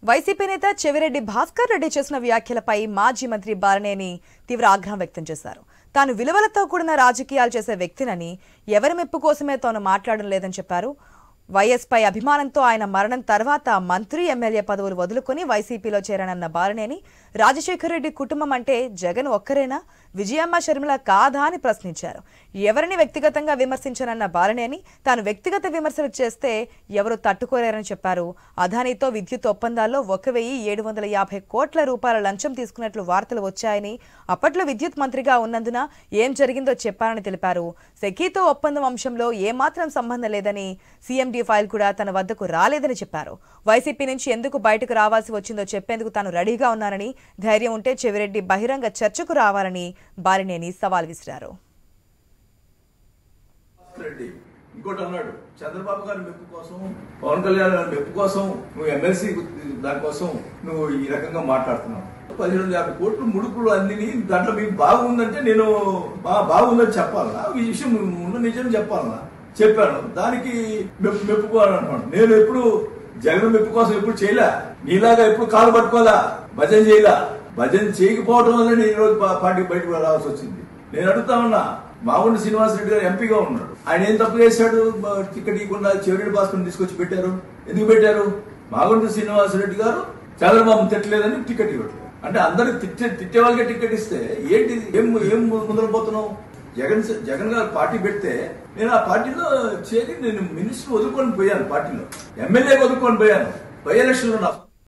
YCP నేత చెవిరెడ్డి భాస్కర్ రెడ్డి చేసిన వ్యాఖ్యలపై మాజీ మంత్రి బాలినేని తీవ్ర ఆగ్రహం వ్యక్తం చేశారు. తాను విలువలతో కూడిన రాజకీయాలు చేసే వ్యక్తినని, ఎవరి మెప్పు కోసమే తాను మాట్లాడడం లేదని చెప్పారు. వైఎస్పై అభిమానంతో ఆయన మరణం తర్వాత మంత్రి, ఎమ్మెల్యే పదవులు వదులుకొని వైసీపీలో చేరానన్న బాలినేని, రాజశేఖర్ రెడ్డి కుటుంబం అంటే జగన్ ఒక్కరేనా, విజయమ్మ షర్మిల కాదా అని ప్రశ్నించారు. ఎవరిని వ్యక్తిగతంగా విమర్శించనన్న బాలినేని, తాను వ్యక్తిగత విమర్శలు చేస్తే ఎవరు తట్టుకోలేరని చెప్పారు. అదానీతో విద్యుత్ ఒప్పందాల్లో 1,750 కోట్ల రూపాయల లంచం తీసుకున్నట్లు వార్తలు వచ్చాయని, అప్పట్లో విద్యుత్ మంత్రిగా ఉన్నందున ఏం జరిగిందో చెప్పారని తెలిపారు. సెకీతో ఒప్పందం అంశంలో ఏమాత్రం సంబంధం లేదని, సీఎండీ ఫైల్ కూడా తన వద్దకు రాలేదని చెప్పారు. వైసీపీ నుంచి ఎందుకు బయటకు రావాల్సి వచ్చిందో చెప్పేందుకు తాను రెడీగా ఉన్నానని, ధైర్యం ఉంటే చెవిరెడ్డి బహిరంగ చర్చకు రావాలని బాలినేని సవాల్ విసిరారు. ఇంకోటి అన్నాడు, చంద్రబాబు గారి మెప్పు కోసం, పవన్ కళ్యాణ్ గారి మెప్పు కోసం నువ్వు ఎమ్మెల్సీ దానికోసం నువ్వు ఈ రకంగా మాట్లాడుతున్నావు. 1,750 కోట్లు ముడుపులు అన్ని దాంట్లో మీకు బాగుందంటే నేను బాగుందని చెప్పాలనా, ఈ విషయం ముందు నిజం చెప్పాలనా? చెప్పాను. దానికి మెప్పుకోవాలన్నాడు. నేను ఎప్పుడు జగన్ మెప్పు కోసం ఎప్పుడు చేయలే, నీలాగా ఎప్పుడు కాలు పట్టుకోవాలా, భజన చేయలా. భజన చేయకపోవడం వల్ల నేను ఈ రోజు పార్టీ బయటకు రావాల్సి వచ్చింది. నేను అడుగుతా ఉన్నా, మాగుంట శ్రీనివాసరెడ్డి గారు ఎంపీగా ఉన్నాడు, ఆయన ఏం తప్పు చేశాడు? టికెట్ ఇవ్వకుండా చెవిరెడ్డి భాస్కర్ తీసుకొచ్చి పెట్టారు. ఎందుకు పెట్టారు? మాగుంట శ్రీనివాసరెడ్డి గారు చంద్రబాబు తిట్టలేదని టికెట్ ఇవ్వట్లేదు అంటే అందరికి తిట్టే వాళ్ళకే టికెట్ ఇస్తే ఏంటి? ఏం ముందరపోతున్నావు? జగన్ గారు పార్టీ పెడితే నేను ఆ పార్టీలో చేరి నేను మినిస్టర్ వదులుకొని పోయాను, పార్టీలో ఎమ్మెల్యే వదులుకొని పోయాను. బై ఎలక్షన్ లో